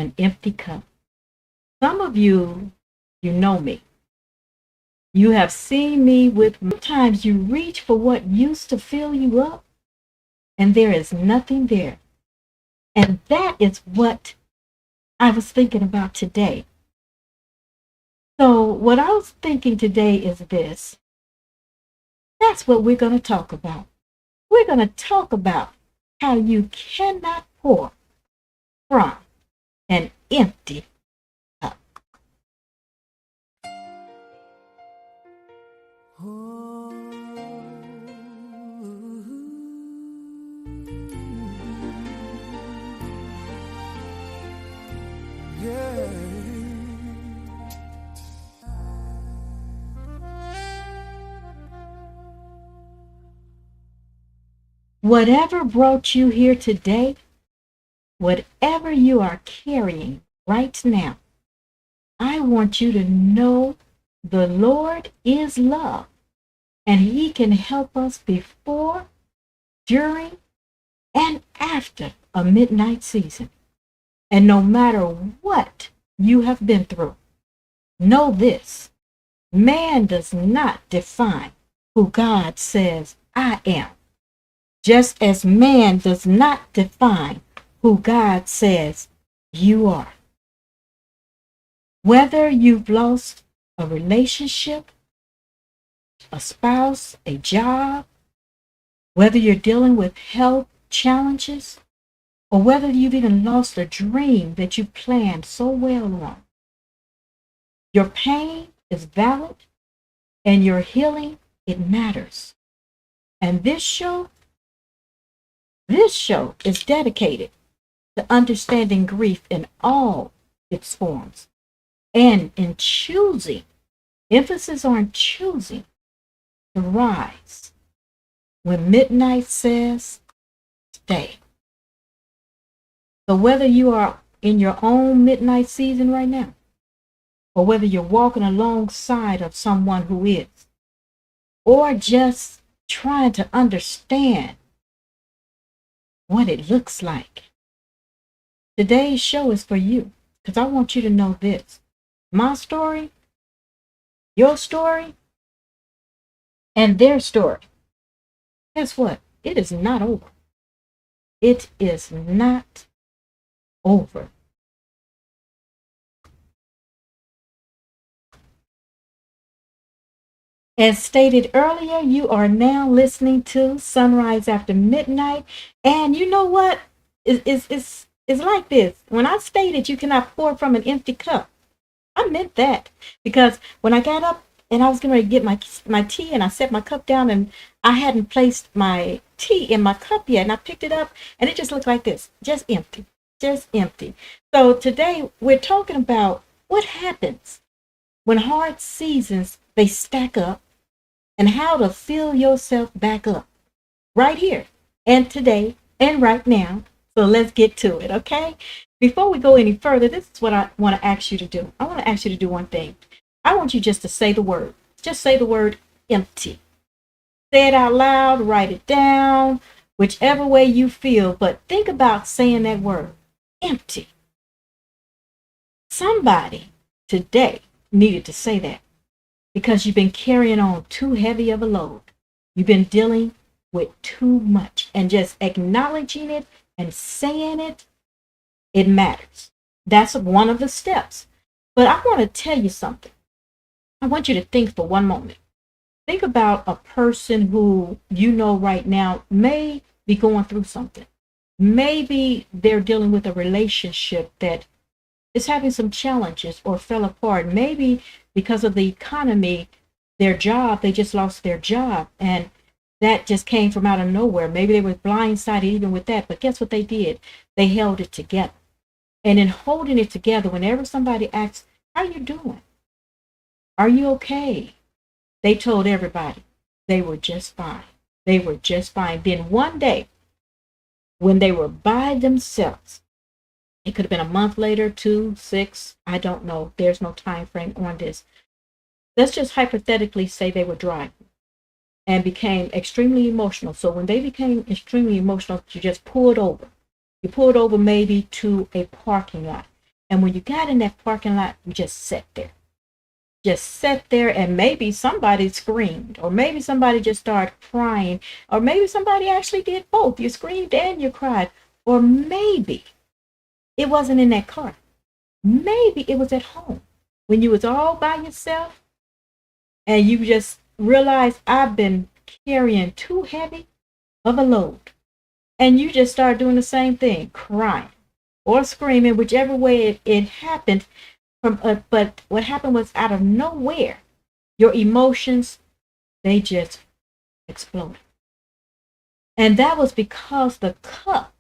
an empty cup. Some of you, you know me. You have seen me with sometimes you reach for what used to fill you up and there is nothing there. And that is what I was thinking about today. So, what I was thinking today is this. That's what we're going to talk about. We're going to talk about how you cannot pour from an empty cup. Whatever brought you here today, whatever you are carrying right now, I want you to know the Lord is love, and He can help us before, during, and after a midnight season. And no matter what you have been through, know this: man does not define who God says I am, just as man does not define who God says you are. Whether you've lost a relationship, a spouse, a job, whether you're dealing with health challenges, or whether you've even lost a dream that you planned so well on, your pain is valid and your healing, it matters. And this show is dedicated to understanding grief in all its forms and in choosing, emphasis on choosing, to rise when midnight says stay. So whether you are in your own midnight season right now, or whether you're walking alongside of someone who is, or just trying to understand what it looks like, today's show is for you, because I want you to know this. My story, your story, and their story. Guess what? It is not over. It is not over. As stated earlier, you are now listening to Sunrise After Midnight. And you know what? It's like this. When I stated you cannot pour from an empty cup, I meant that. Because when I got up and I was going to get my tea, and I set my cup down, and I hadn't placed my tea in my cup yet, and I picked it up and it just looked like this. Just empty. Just empty. So today we're talking about what happens when hard seasons, they stack up, and how to fill yourself back up right here and today and right now. So let's get to it, okay? Before we go any further, this is what I want to ask you to do. I want to ask you to do one thing. I want you just to say the word. Just say the word empty. Say it out loud, write it down, whichever way you feel, but think about saying that word, empty. Somebody today needed to say that, because you've been carrying on too heavy of a load. You've been dealing with too much, and just acknowledging it and saying it, it matters. That's one of the steps. But I want to tell you something. I want you to think for one moment. Think about a person who you know right now may be going through something. Maybe they're dealing with a relationship that is having some challenges or fell apart. Maybe because of the economy, their job, they just lost their job, and that just came from out of nowhere. Maybe they were blindsided even with that, but guess what they did? They held it together. And in holding it together, whenever somebody asks, how you doing? Are you okay? They told everybody they were just fine. They were just fine. Then one day, when they were by themselves, it could have been a month later, 2, 6, I don't know. There's no time frame on this. Let's just hypothetically say they were driving and became extremely emotional. So when they became extremely emotional, you just pulled over. You pulled over maybe to a parking lot. And when you got in that parking lot, you just sat there. Just sat there, and maybe somebody screamed, or maybe somebody just started crying, or maybe somebody actually did both. You screamed and you cried. Or maybe it wasn't in that car. Maybe it was at home when you was all by yourself and you just realized I've been carrying too heavy of a load. And you just start doing the same thing, crying or screaming, whichever way it happened. But what happened was out of nowhere, your emotions, they just exploded. And that was because the cup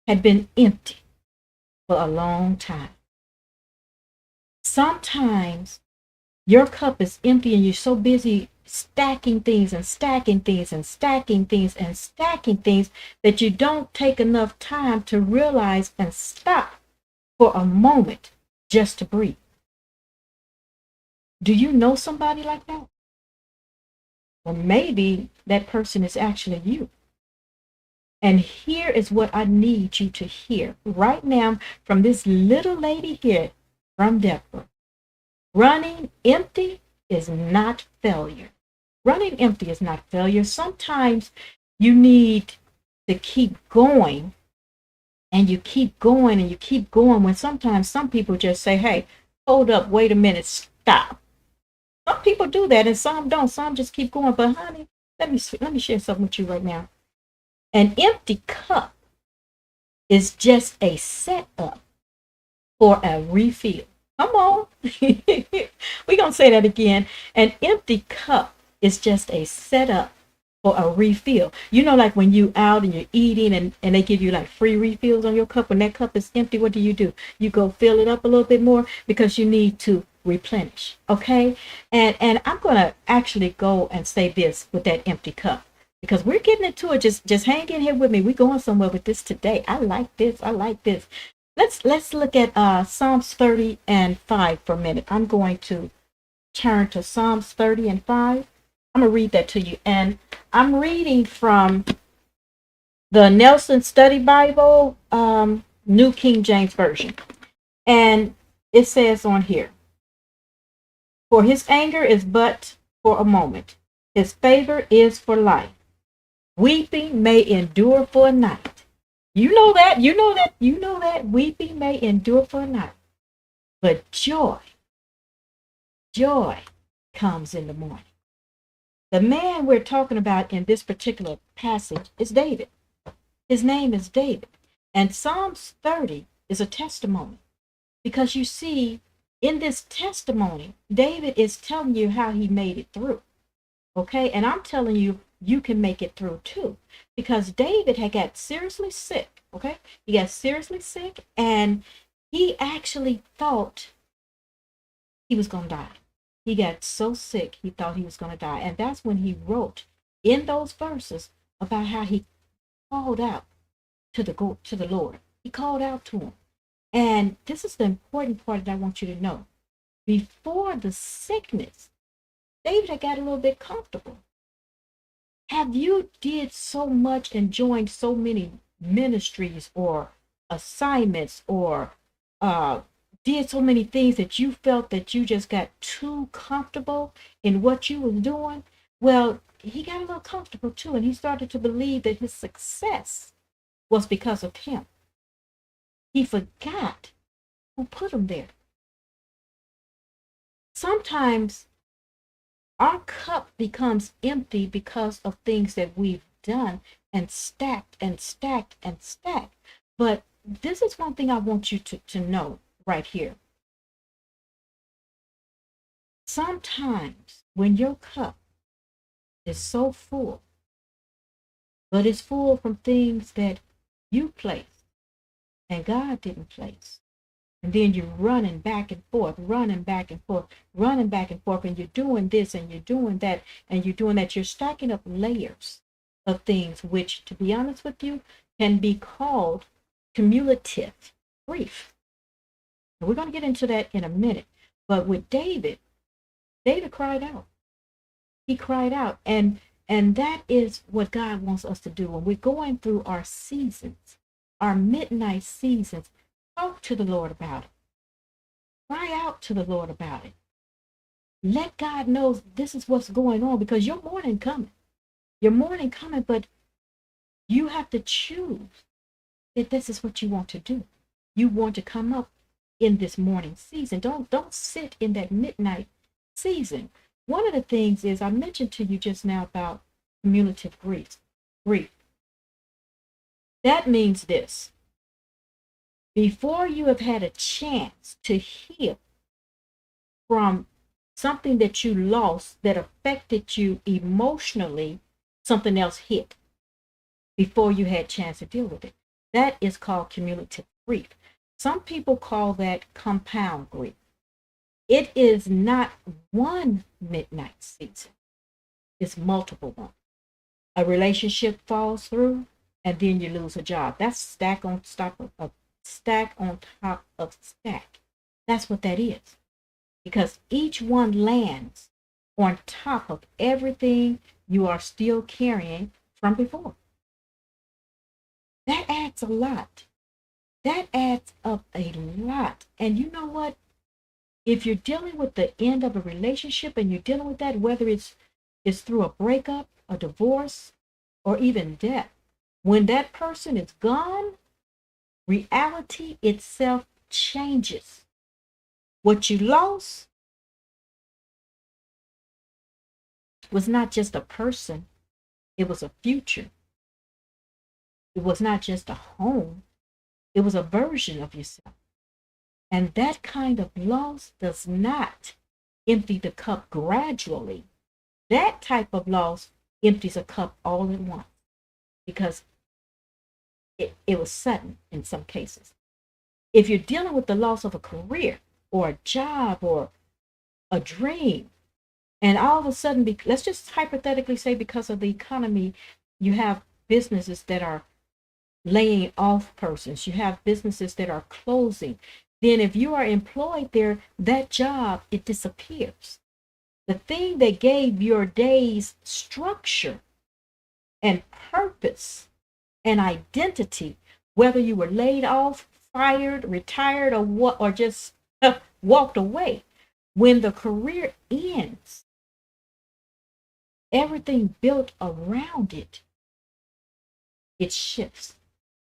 had been empty for a long time. Sometimes your cup is empty and you're so busy stacking things and stacking things and stacking things and stacking things that you don't take enough time to realize and stop for a moment just to breathe. Do you know somebody like that? Or maybe that person is actually you. And here is what I need you to hear right now from this little lady here from Deborah. Running empty is not failure. Running empty is not failure. Sometimes you need to keep going, and you keep going and you keep going when sometimes some people just say, hey, hold up, wait a minute, stop. Some people do that and some don't. Some just keep going. But honey, let me share something with you right now. An empty cup is just a setup for a refill. Come on. We're going to say that again. An empty cup is just a setup for a refill. You know, like when you out and you're eating and they give you like free refills on your cup. When that cup is empty, what do? You go fill it up a little bit more because you need to replenish. Okay. And I'm going to actually go and say this with that empty cup, because we're getting into it. Just hang in here with me. We're going somewhere with this today. I like this. I like this. Let's look at Psalms 30 and 5 for a minute. I'm going to turn to Psalms 30 and 5. I'm going to read that to you. And I'm reading from the Nelson Study Bible, New King James Version. And it says on here, for his anger is but for a moment. His favor is for life. Weeping may endure for a night. You know that weeping may endure for a night, but joy comes in the morning. The man we're talking about in this particular passage is David. His name is David. And Psalms 30 is a testimony, because you see, in this testimony, David is telling you how he made it through. Okay. And I'm telling you, you can make it through too, because David had got seriously sick. Okay. He got seriously sick and he actually thought he was going to die. He got so sick, he thought he was going to die. And that's when he wrote in those verses about how he called out to the Lord. He called out to him. And this is the important part that I want you to know. Before the sickness, David had got a little bit comfortable. Have you did so much and joined so many ministries or assignments or did so many things that you felt that you just got too comfortable in what you was doing? Well, he got a little comfortable too, and he started to believe that his success was because of him. He forgot who put him there. Sometimes our cup becomes empty because of things that we've done and stacked and stacked and stacked. But this is one thing I want you to know right here. Sometimes when your cup is so full, but it's full from things that you placed and God didn't place, and then you're running back and forth, running back and forth, running back and forth, and you're doing this and you're doing that and you're doing that. You're stacking up layers of things, which, to be honest with you, can be called cumulative grief. And we're going to get into that in a minute. But with David cried out. He cried out. And that is what God wants us to do when we're going through our seasons, our midnight seasons. Talk to the Lord about it. Cry out to the Lord about it. Let God know this is what's going on, because your morning coming. Your morning coming, but you have to choose that this is what you want to do. You want to come up in this morning season. Don't sit in that midnight season. One of the things is, I mentioned to you just now about cumulative grief. That means this: before you have had a chance to heal from something that you lost that affected you emotionally, something else hit before you had a chance to deal with it. That is called cumulative grief. Some people call that compound grief. It is not one midnight season, it's multiple ones. A relationship falls through, and then you lose a job. That's stack on top of stack. That's what that is. Because each one lands on top of everything you are still carrying from before. That adds a lot. That adds up a lot. And you know what? If you're dealing with the end of a relationship and you're dealing with that, whether it's through a breakup, a divorce, or even death, when that person is gone, reality itself changes. What you lost was not just a person, it was a future. It was not just a home, it was a version of yourself. And that kind of loss does not empty the cup gradually. That type of loss empties a cup all at once, because it was sudden in some cases. If you're dealing with the loss of a career or a job or a dream, and all of a sudden, let's just hypothetically say, because of the economy, you have businesses that are laying off persons, you have businesses that are closing. Then if you are employed there, that job, it disappears. The thing that gave your days structure and purpose and identity, whether you were laid off, fired, retired, or what, or just walked away, when the career ends, everything built around it, it shifts.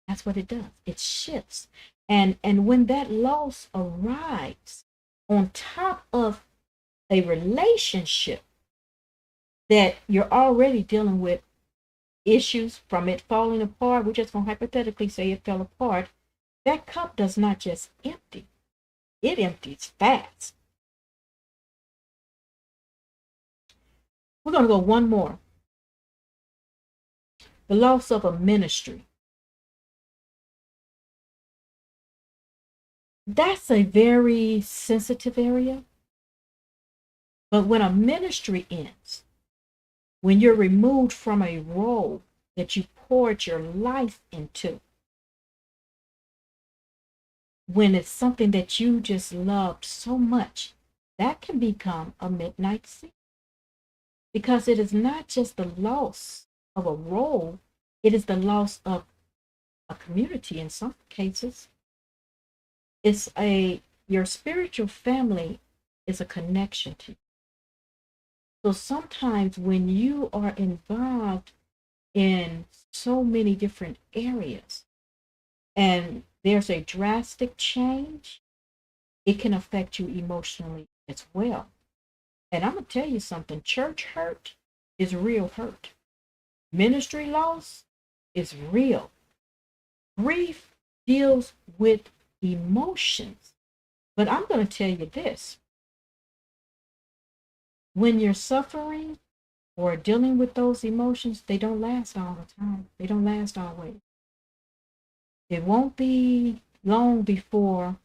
That's what it does. It shifts. And when that loss arrives on top of a relationship that you're already dealing with issues from it falling apart, we're just going to hypothetically say it fell apart, that cup does not just empty, it empties fast. We're going to go one more. The loss of a ministry. That's a very sensitive area. But when a ministry ends, when you're removed from a role that you poured your life into, when it's something that you just loved so much, that can become a midnight season. Because it is not just the loss of a role, it is the loss of a community in some cases. It's your spiritual family is a connection to you. So sometimes when you are involved in so many different areas and there's a drastic change, it can affect you emotionally as well. And I'm going to tell you something, church hurt is real hurt. Ministry loss is real. Grief deals with emotions. But I'm going to tell you this. When you're suffering or dealing with those emotions, they don't last all the time. They don't last always. It won't be long before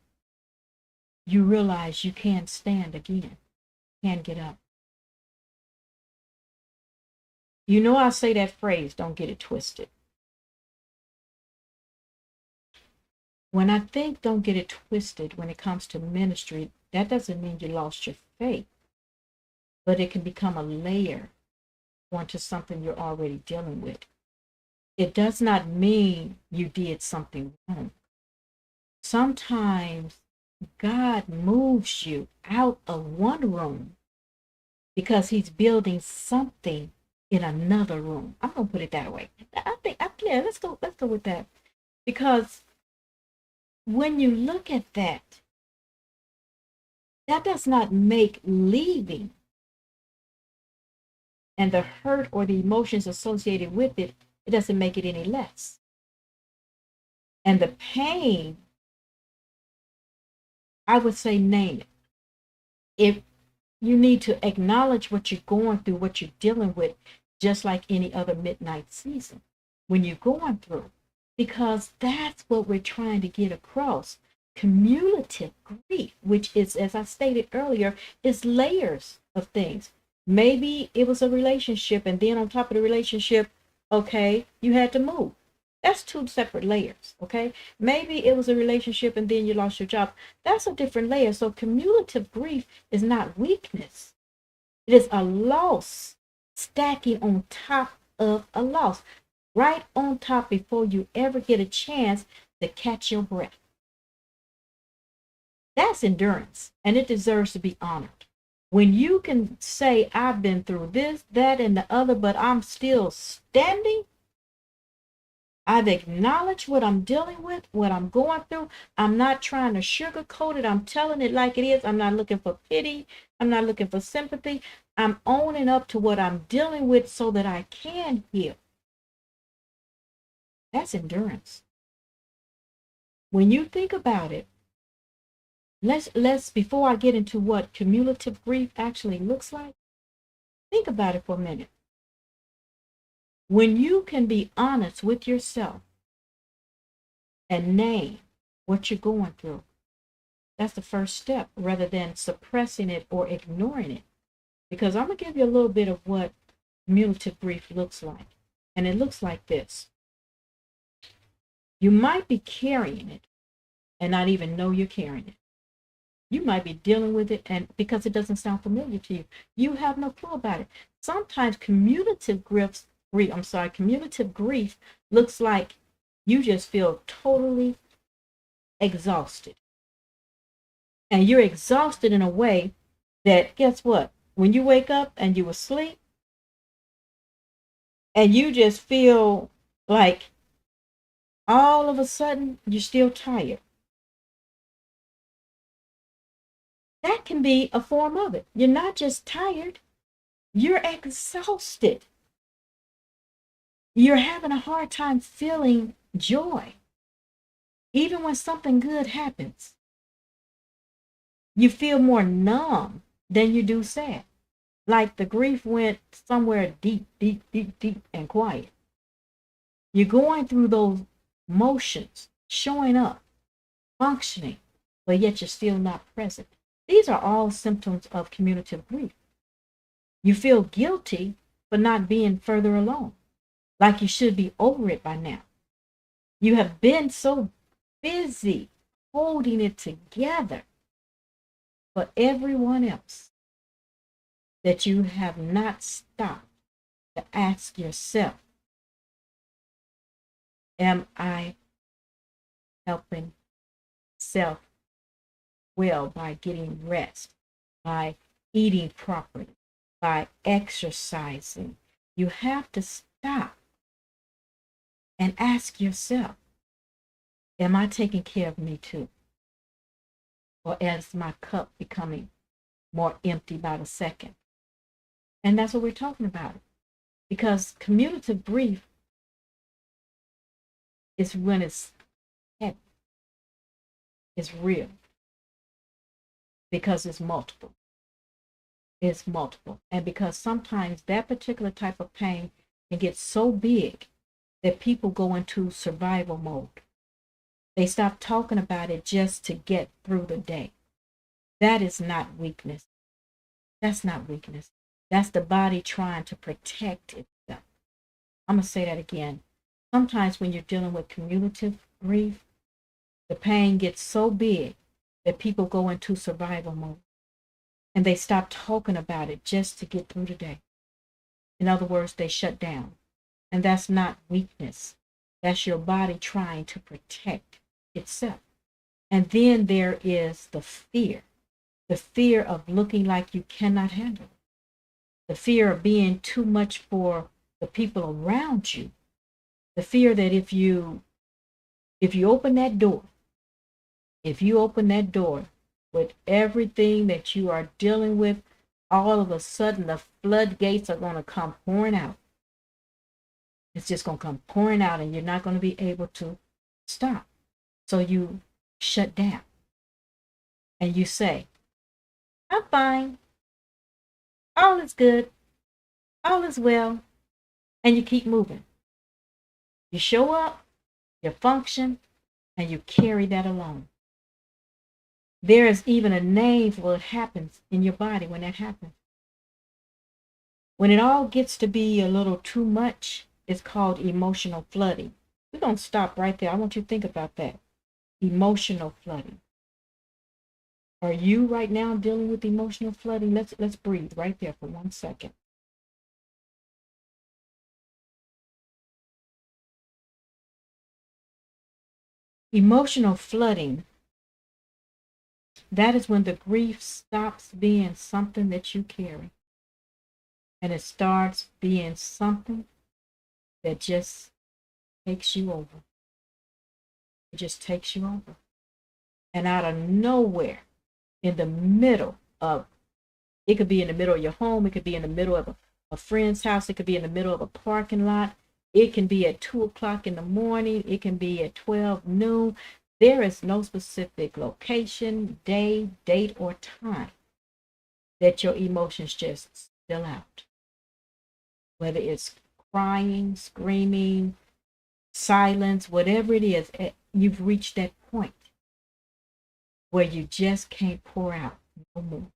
you realize you can't stand again, can't get up. You know, I say that phrase, don't get it twisted. When I think don't get it twisted when it comes to ministry, that doesn't mean you lost your faith, but it can become a layer onto something you're already dealing with. It does not mean you did something wrong. Sometimes God moves you out of one room because he's building something in another room. I'm gonna put it that way. Yeah, let's go with that. Because when you look at that, that does not make leaving and the hurt or the emotions associated with it, it doesn't make it any less. And the pain, I would say name it. If you need to acknowledge what you're going through, what you're dealing with, just like any other midnight season when you're going through, because that's what we're trying to get across. Cumulative grief, which is, as I stated earlier, is layers of things. Maybe it was a relationship, and then on top of the relationship, okay, you had to move. That's two separate layers, okay? Maybe it was a relationship and then you lost your job. That's a different layer. So cumulative grief is not weakness. It is a loss stacking on top of a loss, right on top before you ever get a chance to catch your breath. That's endurance, and it deserves to be honored. When you can say, I've been through this, that, and the other, but I'm still standing. I've acknowledged what I'm dealing with, what I'm going through. I'm not trying to sugarcoat it. I'm telling it like it is. I'm not looking for pity. I'm not looking for sympathy. I'm owning up to what I'm dealing with so that I can heal. That's endurance. When you think about it, let's before I get into what cumulative grief actually looks like, think about it for a minute. When you can be honest with yourself and name what you're going through, that's the first step rather than suppressing it or ignoring it. Because I'm going to give you a little bit of what cumulative grief looks like. And it looks like this. You might be carrying it and not even know you're carrying it. You might be dealing with it, and because it doesn't sound familiar to you, you have no clue about it. Sometimes cumulative grief looks like you just feel totally exhausted. And you're exhausted in a way that, guess what? When you wake up and you asleep and you just feel like all of a sudden you're still tired. That can be a form of it. You're not just tired, you're exhausted. You're having a hard time feeling joy. Even when something good happens, you feel more numb than you do sad. Like the grief went somewhere deep, deep, deep, deep, and quiet. You're going through those motions, showing up, functioning, but yet you're still not present. These are all symptoms of cumulative grief. You feel guilty for not being further along, like you should be over it by now. You have been so busy holding it together for everyone else that you have not stopped to ask yourself, am I helping self well by getting rest, by eating properly, by exercising? You have to stop and ask yourself, am I taking care of me too? Or is my cup becoming more empty by the second? And that's what we're talking about. Because cumulative grief is when it's heavy, it's real, because it's multiple. It's multiple. And because sometimes that particular type of pain can get so big that people go into survival mode. They stop talking about it just to get through the day. That is not weakness. That's not weakness. That's the body trying to protect itself. I'm going to say that again. Sometimes when you're dealing with cumulative grief, the pain gets so big that people go into survival mode and they stop talking about it just to get through the day. In other words, they shut down. And that's not weakness. That's your body trying to protect itself. And then there is the fear of looking like you cannot handle it, the fear of being too much for the people around you, the fear that if you open that door, if you open that door with everything that you are dealing with, all of a sudden the floodgates are going to come pouring out. It's just going to come pouring out and you're not going to be able to stop. So you shut down and you say, I'm fine. All is good. All is well. And you keep moving. You show up, you function, and you carry that along. There is even a name for what happens in your body when that happens. When it all gets to be a little too much, it's called emotional flooding. We're going to stop right there. I want you to think about that. Emotional flooding. Are you right now dealing with emotional flooding? Let's breathe right there for 1 second. Emotional flooding, that is when the grief stops being something that you carry and it starts being something that just takes you over. It just takes you over. And out of nowhere, in the middle of, it could be in the middle of your home, it could be in the middle of a friend's house, it could be in the middle of a parking lot, it can be at 2 o'clock in the morning, it can be at 12 noon. There is no specific location, day, date, or time that your emotions just spill out. Whether it's crying, screaming, silence, whatever it is, you've reached that point where you just can't pour out no more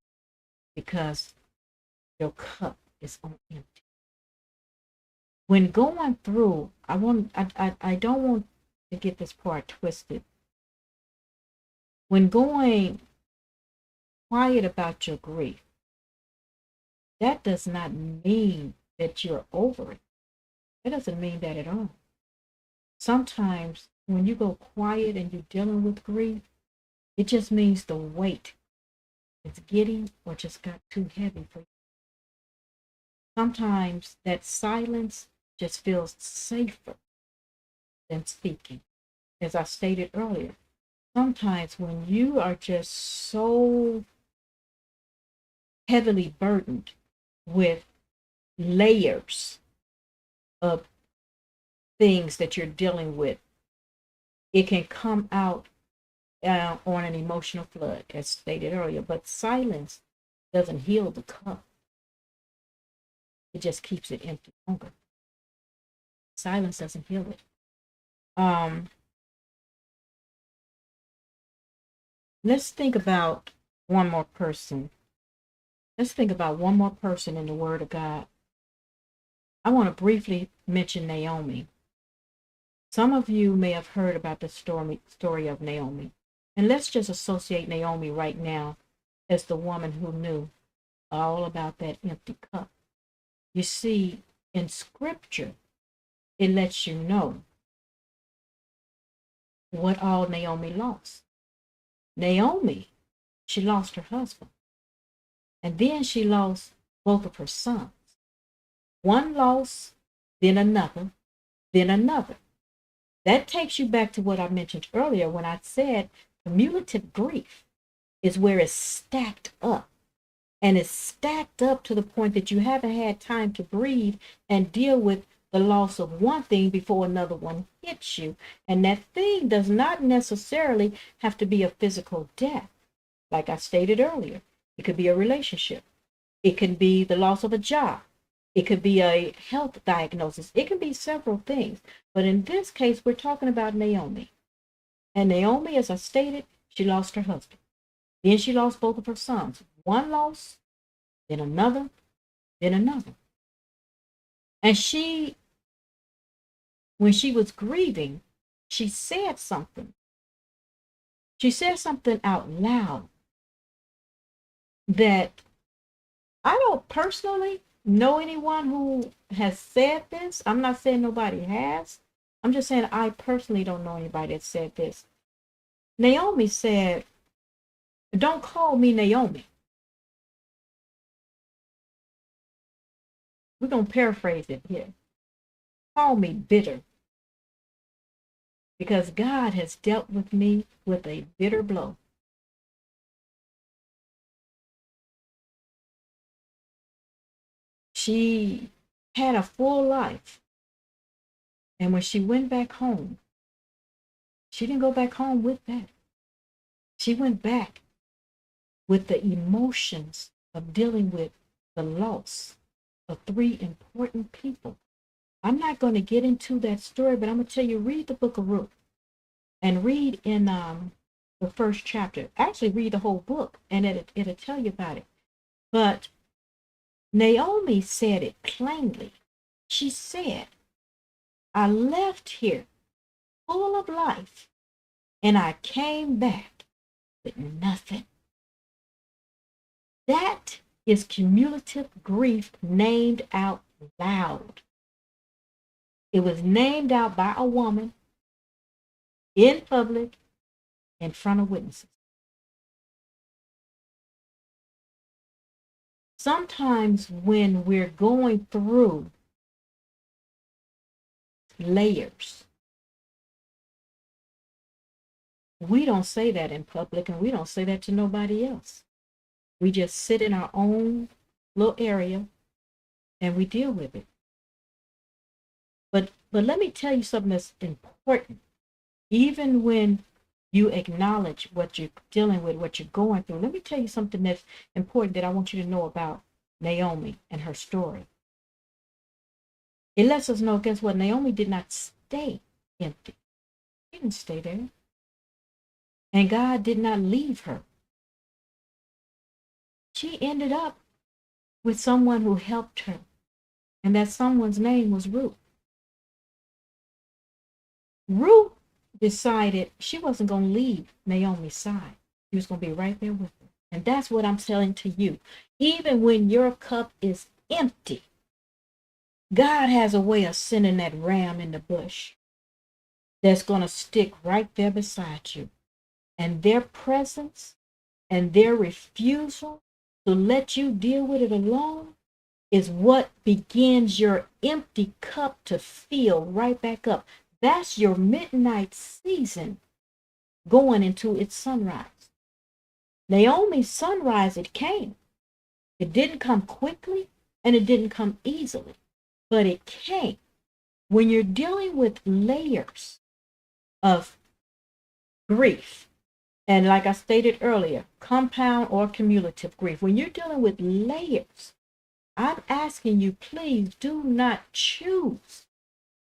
because your cup is on empty. When going through, I don't want to get this part twisted. When going quiet about your grief, that does not mean that you're over it. It doesn't mean that at all. Sometimes when you go quiet and you're dealing with grief, it just means the weight is getting or just got too heavy for you. Sometimes that silence just feels safer than speaking. As I stated earlier, sometimes when you are just so heavily burdened with layers of things that you're dealing with, it can come out on an emotional flood, as stated earlier. But silence doesn't heal the cup. It just keeps it empty longer. Silence doesn't heal it. Let's think about one more person. Let's think about one more person in the Word of God. I want to briefly mention Naomi. Some of you may have heard about the story of Naomi. And let's just associate Naomi right now as the woman who knew all about that empty cup. You see, in Scripture, it lets you know what all Naomi lost. Naomi, she lost her husband. And then she lost both of her sons. One loss, then another, then another. That takes you back to what I mentioned earlier when I said cumulative grief is where it's stacked up. And it's stacked up to the point that you haven't had time to breathe and deal with the loss of one thing before another one hits you. And that thing does not necessarily have to be a physical death. Like I stated earlier, it could be a relationship. It can be the loss of a job. It could be a health diagnosis. It can be several things. But in this case, we're talking about Naomi. And Naomi, as I stated, she lost her husband. Then she lost both of her sons. One loss, then another, then another. And she, when she was grieving, she said something. She said something out loud that I don't personally know anyone who has said this. I'm not saying nobody has. I'm just saying I personally don't know anybody that said this. Naomi said, don't call me Naomi. We're going to paraphrase it here. Call me bitter, because God has dealt with me with a bitter blow. She had a full life. And when she went back home, she didn't go back home with that. She went back with the emotions of dealing with the loss of three important people. I'm not going to get into that story, but I'm going to tell you, read the book of Ruth and read in the first chapter. Actually, read the whole book and it'll tell you about it. But Naomi said it plainly. She said, I left here full of life and I came back with nothing. That is cumulative grief named out loud. It was named out by a woman in public in front of witnesses. Sometimes when we're going through layers, we don't say that in public and we don't say that to nobody else. We just sit in our own little area and we deal with it. But let me tell you something that's important. Even when you acknowledge what you're dealing with, what you're going through, let me tell you something that's important that I want you to know about Naomi and her story. It lets us know, guess what? Naomi did not stay empty. She didn't stay there. And God did not leave her. She ended up with someone who helped her. And that someone's name was Ruth. Ruth decided she wasn't going to leave Naomi's side. She was going to be right there with her. And that's what I'm telling to you. Even when your cup is empty, God has a way of sending that ram in the bush that's going to stick right there beside you. And their presence and their refusal to let you deal with it alone is what begins your empty cup to fill right back up. That's your midnight season going into its sunrise. Naomi's sunrise, it came. It didn't come quickly and it didn't come easily, but it came. When you're dealing with layers of grief, and like I stated earlier, compound or cumulative grief, when you're dealing with layers, I'm asking you, please do not choose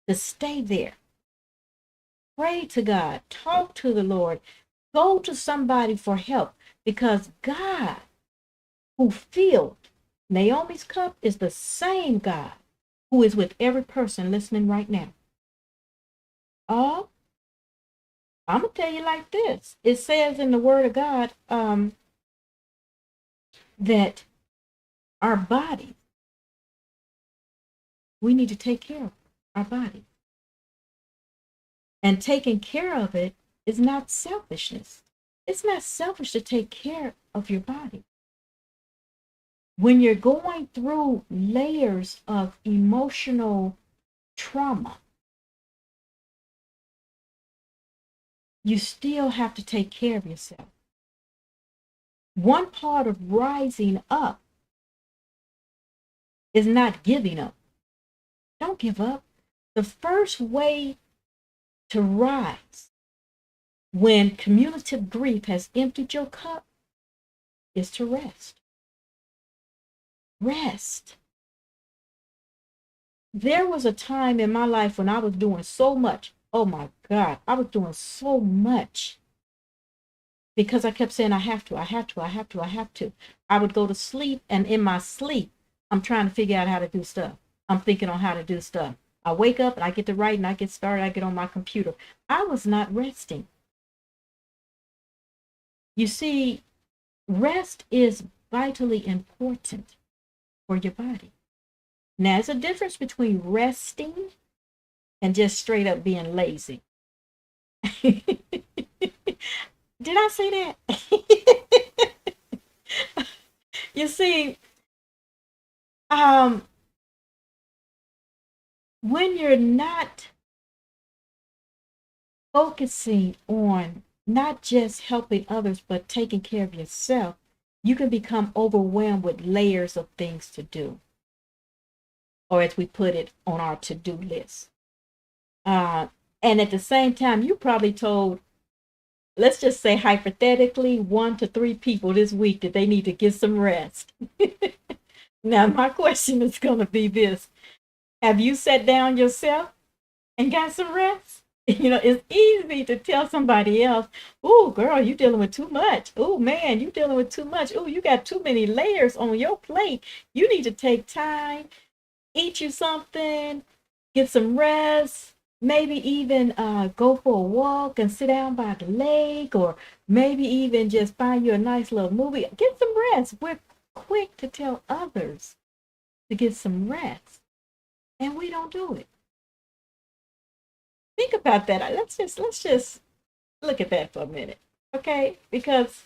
to stay there. Pray to God, talk to the Lord, go to somebody for help, because God who filled Naomi's cup is the same God who is with every person listening right now. Oh, I'm going to tell you like this. It says in the Word of God that our body, we need to take care of our body. And taking care of it is not selfishness. It's not selfish to take care of your body. When you're going through layers of emotional trauma, you still have to take care of yourself. One part of rising up is not giving up. Don't give up. The first way to rise when cumulative grief has emptied your cup is to rest. Rest. There was a time in my life when I was doing so much. Oh my God, I was doing so much because I kept saying, I have to. I would go to sleep, and in my sleep, I'm trying to figure out how to do stuff. I'm thinking on how to do stuff. I wake up and I get to write and I get started. I get on my computer. I was not resting. You see, rest is vitally important for your body. Now, there's a difference between resting and just straight up being lazy. Did I say that? You see, um, when you're not focusing on not just helping others, but taking care of yourself, you can become overwhelmed with layers of things to do, or as we put it on our to do list. Uh, and at the same time, you probably told, let's just say hypothetically, 1 to 3 people this week that they need to get some rest. Now, my question is going to be this: have you sat down yourself and got some rest? It's easy to tell somebody else, oh, girl, you dealing with too much. Oh, man, you dealing with too much. Oh, you got too many layers on your plate. You need to take time, eat you something, get some rest, maybe even go for a walk and sit down by the lake, or maybe even just find you a nice little movie. Get some rest. We're quick to tell others to get some rest, and we don't do it. Think about that. Let's just look at that for a minute, okay? Because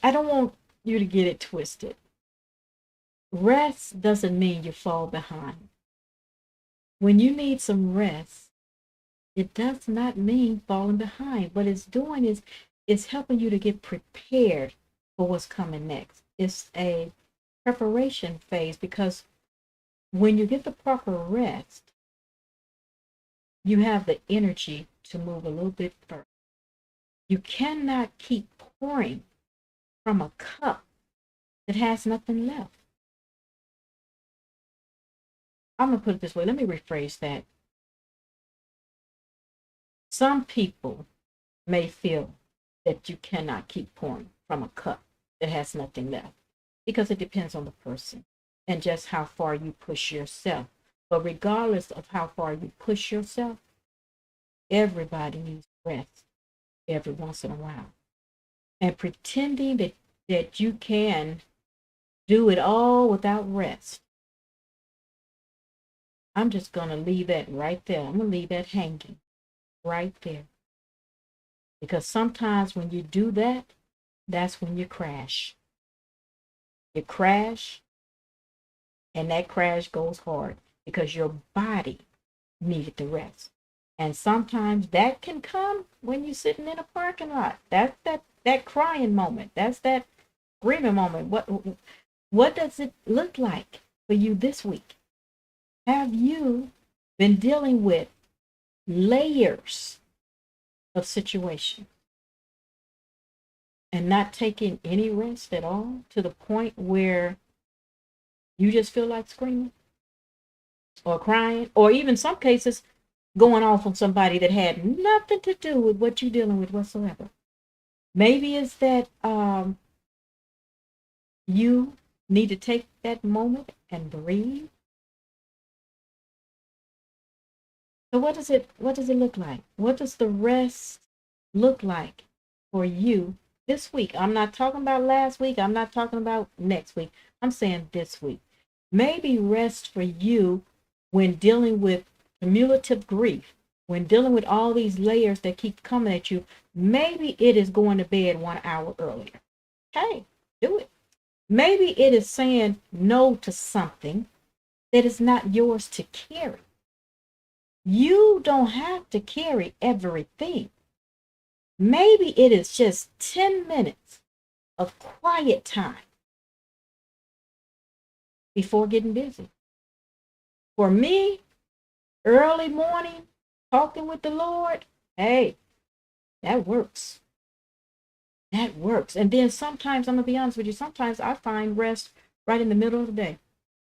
I don't want you to get it twisted. Rest doesn't mean you fall behind. When you need some rest, it does not mean falling behind. What it's doing is it's helping you to get prepared for what's coming next. It's a preparation phase, because when you get the proper rest, you have the energy to move a little bit further. You cannot keep pouring from a cup that has nothing left. I'm going to put it this way. Let me rephrase that. Some people may feel that you cannot keep pouring from a cup that has nothing left, because it depends on the person and just how far you push yourself. But regardless of how far you push yourself, everybody needs rest every once in a while. And pretending that you can do it all without rest, I'm just going to leave that right there. I'm going to leave that hanging right there. Because sometimes when you do that, that's when you crash. You crash, and that crash goes hard because your body needed the rest. And sometimes that can come when you're sitting in a parking lot. That's that crying moment. That's that grieving moment. What does it look like for you this week? Have you been dealing with layers of situation and not taking any rest at all, to the point where you just feel like screaming or crying, or even some cases going off on somebody that had nothing to do with what you're dealing with whatsoever? Maybe it's that you need to take that moment and breathe. So what does it look like? What does the rest look like for you this week? I'm not talking about last week. I'm not talking about next week. I'm saying this week. Maybe rest for you when dealing with cumulative grief, when dealing with all these layers that keep coming at you. Maybe it is going to bed 1 hour earlier. Hey, do it. Maybe it is saying no to something that is not yours to carry. You don't have to carry everything. Maybe it is just 10 minutes of quiet time before getting busy. For me, early morning, talking with the Lord, hey, that works. That works. And then sometimes, I'm going to be honest with you, sometimes I find rest right in the middle of the day.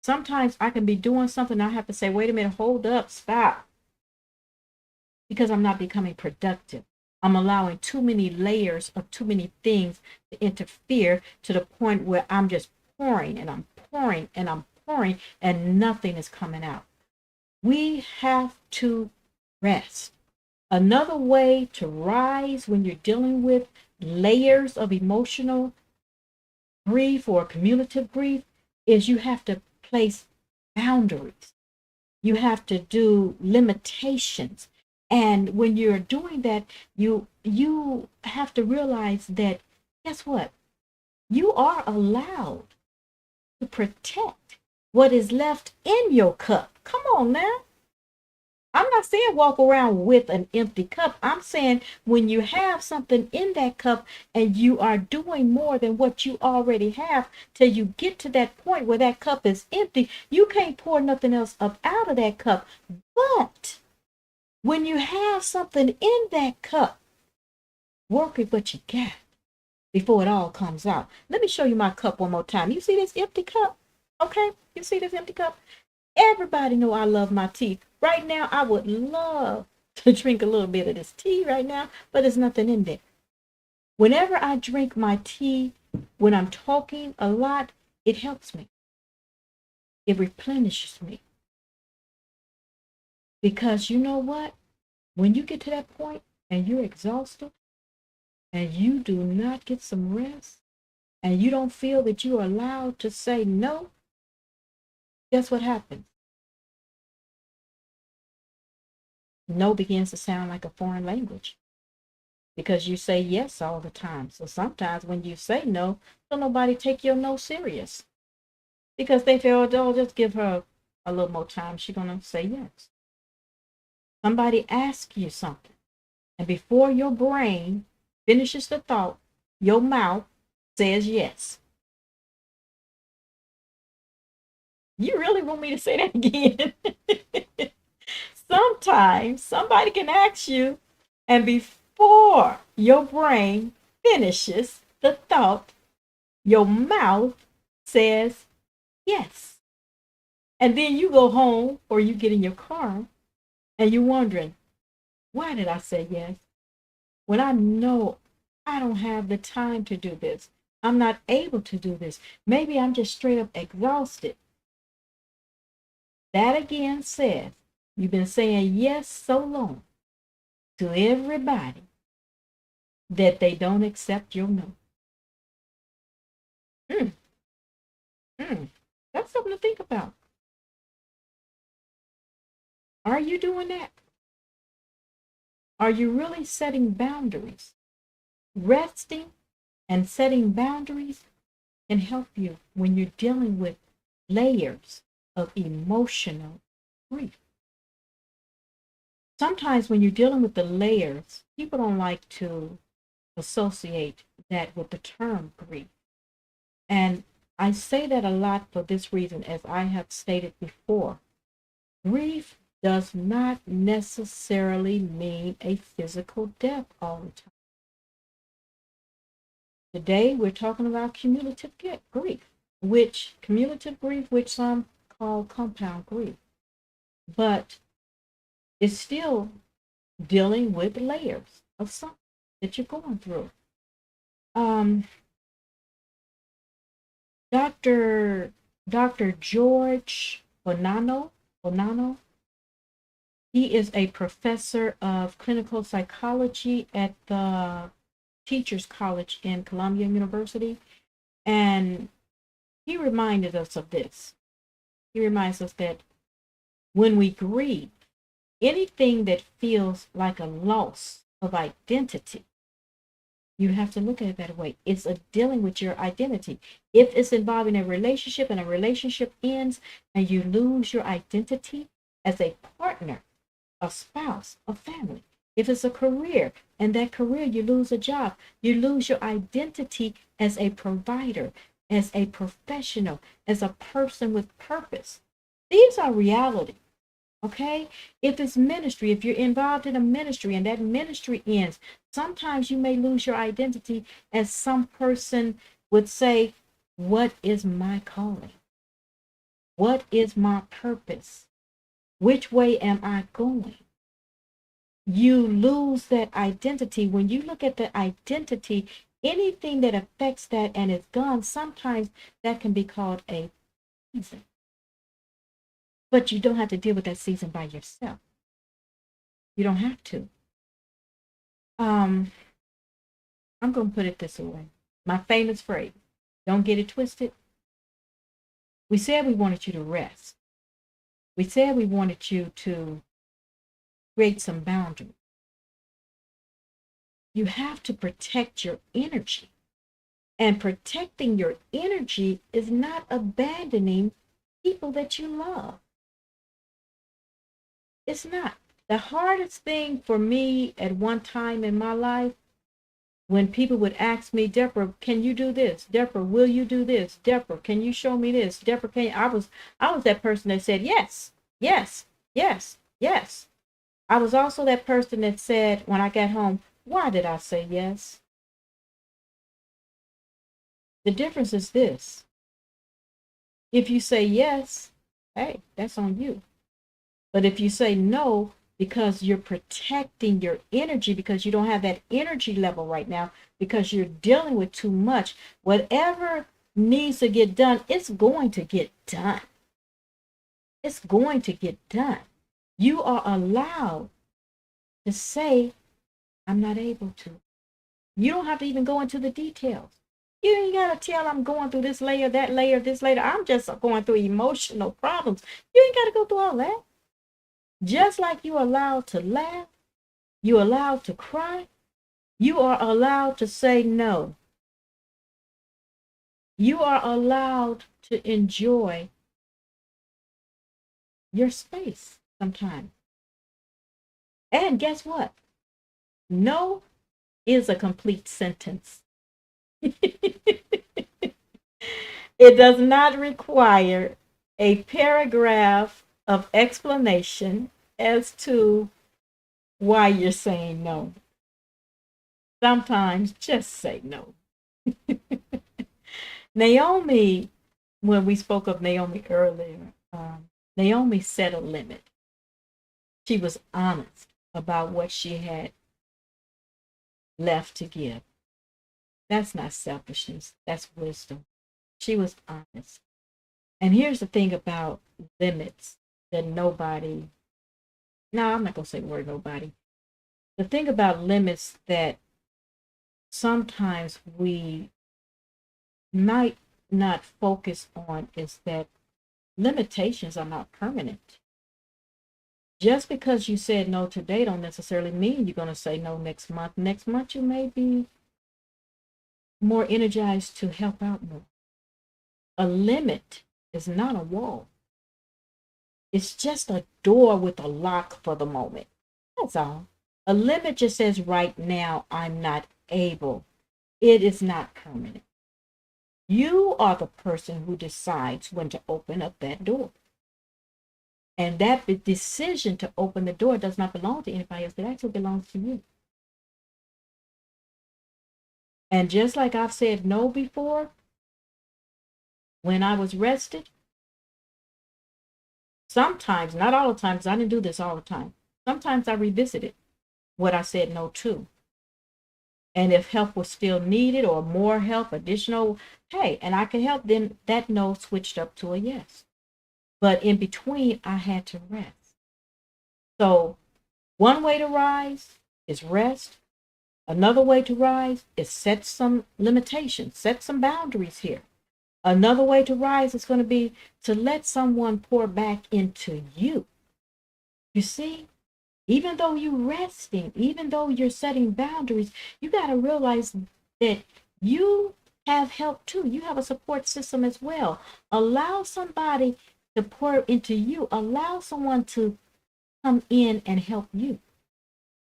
Sometimes I can be doing something, and I have to say, wait a minute, hold up, stop. Because I'm not becoming productive. I'm allowing too many layers of too many things to interfere, to the point where I'm just pouring and I'm pouring and I'm pouring, and nothing is coming out. We have to rest. Another way to rise when you're dealing with layers of emotional grief or cumulative grief is you have to place boundaries. You have to do limitations. And when you're doing that, you have to realize that, guess what? You are allowed to protect what is left in your cup. Come on now. I'm not saying walk around with an empty cup. I'm saying when you have something in that cup and you are doing more than what you already have till you get to that point where that cup is empty, you can't pour nothing else up out of that cup. But when you have something in that cup, work with what you got before it all comes out. Let me show you my cup one more time. You see this empty cup? Okay, you see this empty cup? Everybody know I love my tea. Right now, I would love to drink a little bit of this tea right now, but there's nothing in there. Whenever I drink my tea, when I'm talking a lot, it helps me. It replenishes me. Because you know what? When you get to that point and you're exhausted and you do not get some rest and you don't feel that you are allowed to say no, guess what happens? No begins to sound like a foreign language because you say yes all the time. So sometimes when you say no, don't nobody take your no serious because they feel, oh, just give her a little more time. She's going to say yes. Somebody asks you something, and before your brain finishes the thought, your mouth says yes. You really want me to say that again? Sometimes somebody can ask you, and before your brain finishes the thought, your mouth says yes. And then you go home or you get in your car and you're wondering, why did I say yes? When I know I don't have the time to do this. I'm not able to do this. Maybe I'm just straight up exhausted. That again says you've been saying yes so long to everybody that they don't accept your no. Mm, mm. That's something to think about. Are you doing that? Are you really setting boundaries? Resting and setting boundaries can help you when you're dealing with layers of emotional grief. Sometimes when you're dealing with the layers, people don't like to associate that with the term grief. And I say that a lot for this reason, as I have stated before. Grief does not necessarily mean a physical death all the time. Today, we're talking about cumulative grief, which some call compound grief. But it's still dealing with layers of something that you're going through. Dr. Dr. George Bonanno, he is a professor of clinical psychology at the Teachers College in Columbia University. And he reminded us of this. He reminds us that when we grieve, anything that feels like a loss of identity, you have to look at it that way. It's a dealing with your identity. If it's involving a relationship and a relationship ends and you lose your identity as a partner, a spouse, a family. If it's a career and that career you lose a job, you lose your identity as a provider, as a professional, as a person with purpose. These are reality. Okay? If it's ministry, if you're involved in a ministry and that ministry ends, sometimes you may lose your identity as some person would say, what is my calling? What is my purpose? Which way am I going? You lose that identity. When you look at the identity, anything that affects that and is gone, sometimes that can be called a season. But you don't have to deal with that season by yourself. You don't have to. I'm going to put it this way. My famous phrase, don't get it twisted. We said we wanted you to rest. We said we wanted you to create some boundaries. You have to protect your energy. And protecting your energy is not abandoning people that you love. It's not. The hardest thing for me at one time in my life, when people would ask me, Deborah, can you do this? Deborah, will you do this? Deborah, can you show me this? Deborah, can you? I was that person that said yes, yes, yes, yes. I was also that person that said when I got home, why did I say yes? The difference is this. If you say yes, hey, that's on you. But if you say no, because you're protecting your energy, because you don't have that energy level right now, because you're dealing with too much, whatever needs to get done, it's going to get done. It's going to get done. You are allowed to say, I'm not able to. You don't have to even go into the details. You ain't got to tell I'm going through this layer, that layer, this layer. I'm just going through emotional problems. You ain't got to go through all that. Just like you're allowed to laugh, you're allowed to cry, you are allowed to say no. You are allowed to enjoy your space sometimes. And guess what? No is a complete sentence. It does not require a paragraph of explanation as to why you're saying no. Sometimes just say no. Naomi, when we spoke of Naomi earlier, Naomi set a limit. She was honest about what she had left to give. That's not selfishness, that's wisdom. She was honest. And here's the thing about limits that nobody, no, I'm not going to say the word nobody. The thing about limits that sometimes we might not focus on is that limitations are not permanent. Just because you said no today don't necessarily mean you're going to say no next month. Next month you may be more energized to help out more. A limit is not a wall. It's just a door with a lock for the moment. That's all. A limit just says right now I'm not able. It is not permanent. You are the person who decides when to open up that door. And that decision to open the door does not belong to anybody else. It actually belongs to you. And just like I've said no before, when I was rested, sometimes, not all the times, I didn't do this all the time. Sometimes I revisited what I said no to. And if help was still needed or more help, additional, hey, and I could help, then that no switched up to a yes. But in between, I had to rest. So one way to rise is rest. Another way to rise is set some limitations, set some boundaries here. Another way to rise is going to be to let someone pour back into you. You see, even though you're resting, even though you're setting boundaries, you got to realize that you have help too. You have a support system as well. Allow somebody to pour into you. Allow someone to come in and help you.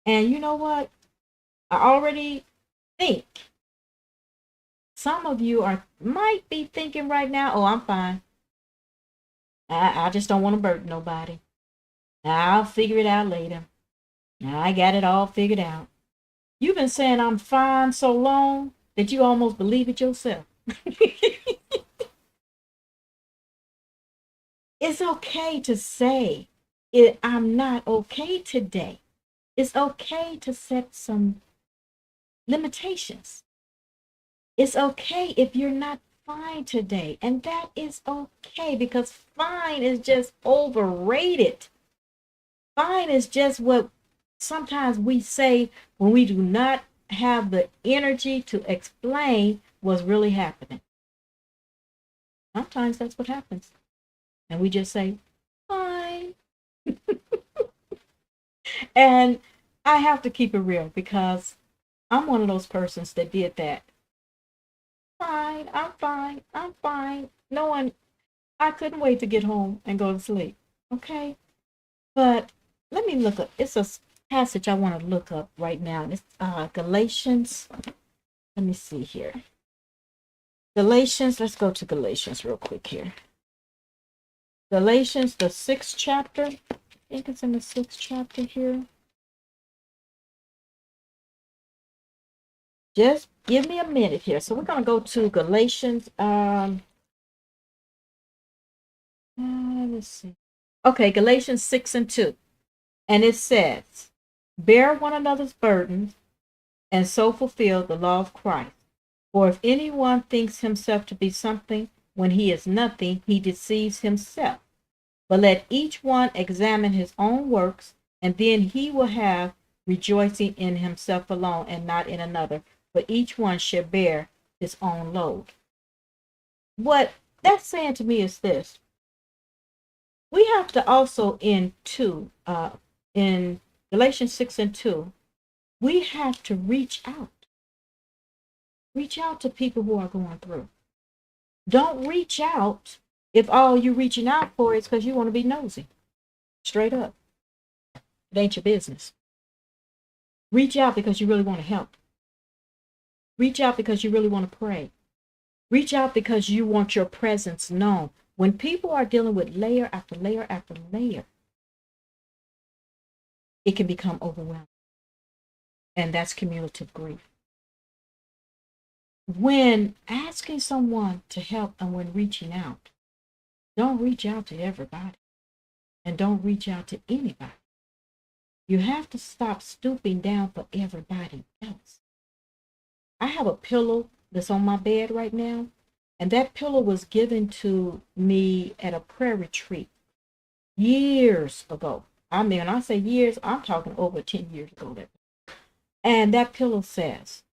And you know what? I already think some of you might be thinking right now, oh, I'm fine. I just don't want to burden nobody. I'll figure it out later. I got it all figured out. You've been saying I'm fine so long that you almost believe it yourself. It's okay to say I'm not okay today. It's okay to set some limitations. It's okay if you're not fine today. And that is okay because fine is just overrated. Fine is just what sometimes we say when we do not have the energy to explain what's really happening. Sometimes that's what happens. And we just say, fine. And I have to keep it real because I'm one of those persons that did that. Fine, I'm fine, I'm fine. No one, I couldn't wait to get home and go to sleep. Okay? But let me look up, it's a passage I want to look up right now. It's Galatians. Let me see here. Galatians, let's go to Galatians real quick here. Galatians, the 6th chapter. I think it's in the 6th chapter here. Just give me a minute here. So we're going to go to Galatians. Let's see. Okay, Galatians 6:2. And it says, bear one another's burdens and so fulfill the law of Christ. For if anyone thinks himself to be something when he is nothing, he deceives himself. But let each one examine his own works, and then he will have rejoicing in himself alone and not in another. For each one shall bear his own load. What that's saying to me is this. We have to also in Galatians 6:2, we have to reach out. Reach out to people who are going through. Don't reach out if all you're reaching out for is because you want to be nosy. Straight up. It ain't your business. Reach out because you really want to help. Reach out because you really want to pray. Reach out because you want your presence known. When people are dealing with layer after layer after layer, it can become overwhelming. And that's cumulative grief. When asking someone to help and when reaching out, don't reach out to everybody and don't reach out to anybody. You have to stop stooping down for everybody else. I have a pillow that's on my bed right now, and that pillow was given to me at a prayer retreat years ago. I mean, when I say years, I'm talking over 10 years ago. And that pillow says,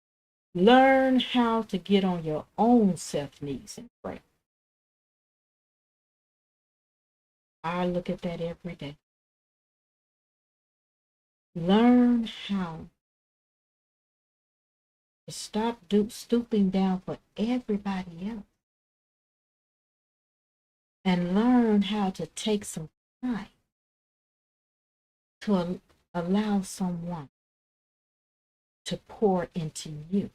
learn how to get on your own self knees and pray. I look at that every day. Learn how to stop stooping down for everybody else. And learn how to take some time to allow someone to pour into you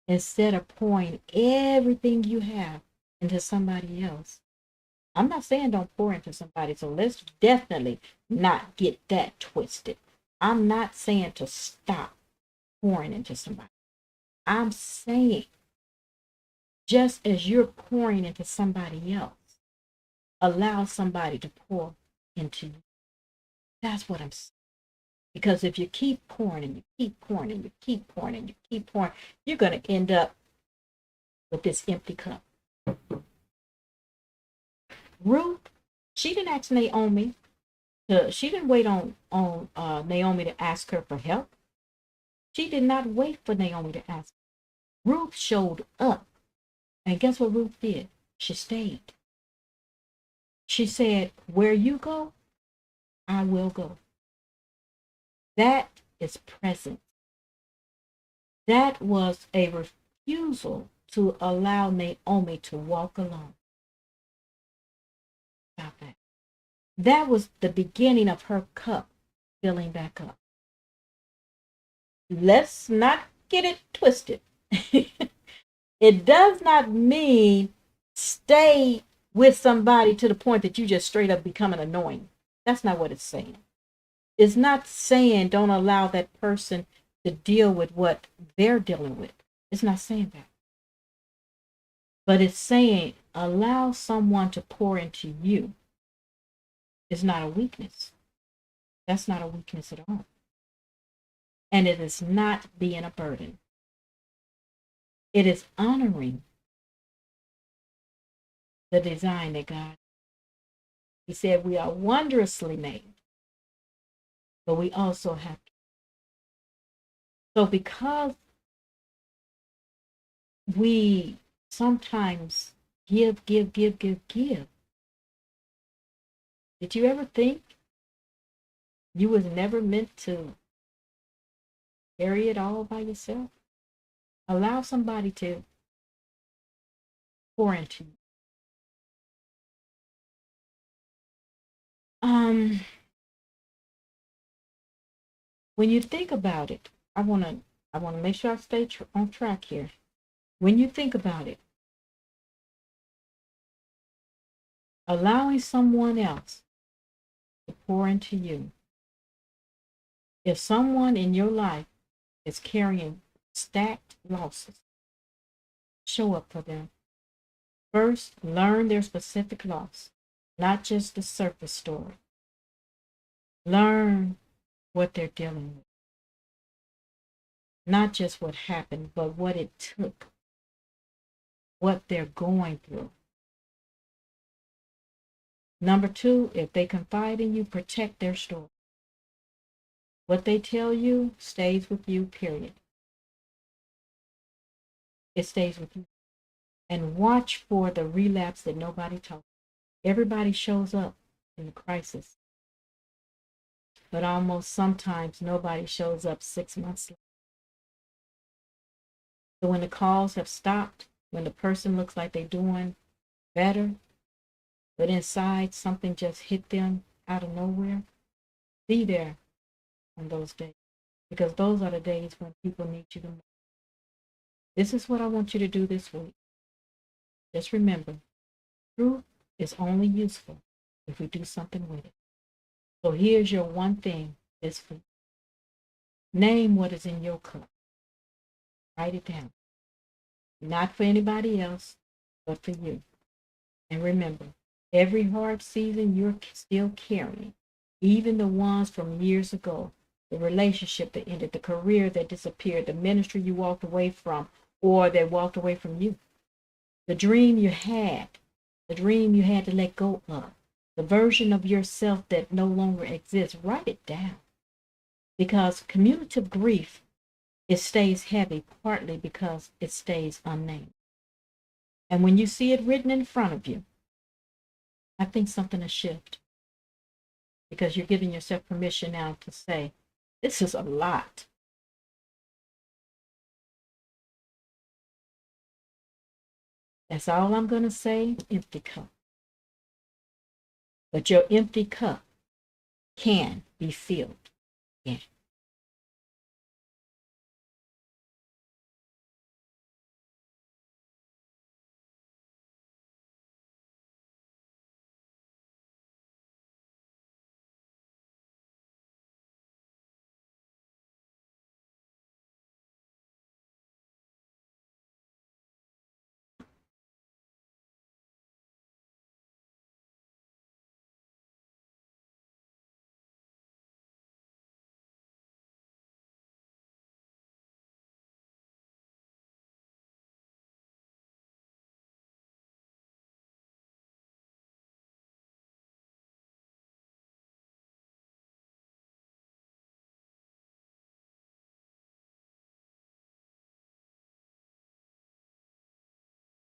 instead of pouring everything you have into somebody else. I'm not saying don't pour into somebody, so let's definitely not get that twisted. I'm not saying to stop pouring into somebody. I'm saying just as you're pouring into somebody else, allow somebody to pour into you. That's what I'm saying. Because if you keep pouring and you keep pouring and you keep pouring and you keep pouring, you're going to end up with this empty cup. Ruth, she didn't ask Naomi. She didn't wait on Naomi to ask her for help. She did not wait for Naomi to ask. Ruth showed up. And guess what Ruth did? She stayed. She said, where you go, I will go. That is presence. That was a refusal to allow Naomi to walk alone. Stop that. That was the beginning of her cup filling back up. Let's not get it twisted. It does not mean stay with somebody to the point that you just straight up become an annoying. That's not what it's saying. It's not saying don't allow that person to deal with what they're dealing with. It's not saying that. But it's saying allow someone to pour into you. It's not a weakness. That's not a weakness at all. And it is not being a burden. It is honoring the design that God. He said we are wondrously made, but we also have to. So because we sometimes give, did you ever think You was never meant to carry it all by yourself. Allow somebody to pour into you. When you think about it, I wanna make sure I stay on track here. When you think about it, allowing someone else to pour into you. If someone in your life is carrying stacked losses, show up for them. First, learn their specific loss, not just the surface story. Learn what they're dealing with. Not just what happened, but what it took, what they're going through. Number two, if they confide in you, protect their story. What they tell you stays with you, period. It stays with you. And watch for the relapse that nobody talks. Everybody shows up in the crisis, but almost sometimes nobody shows up 6 months later. So when the calls have stopped, when the person looks like they're doing better, but inside something just hit them out of nowhere, be there on those days, because those are the days when people need you the most. This is what I want you to do this week. Just remember, truth is only useful if we do something with it. So here's your one thing this week. Name what is in your cup. Write it down. Not for anybody else, but for you. And remember, every hard season you're still carrying, even the ones from years ago, the relationship that ended, the career that disappeared, the ministry you walked away from, or that walked away from you, the dream you had to let go of, the version of yourself that no longer exists. Write it down. Because cumulative grief, it stays heavy partly because it stays unnamed. And when you see it written in front of you, I think something has shifted, because you're giving yourself permission now to say, this is a lot. That's all I'm going to say. Empty cup. But your empty cup can be filled again.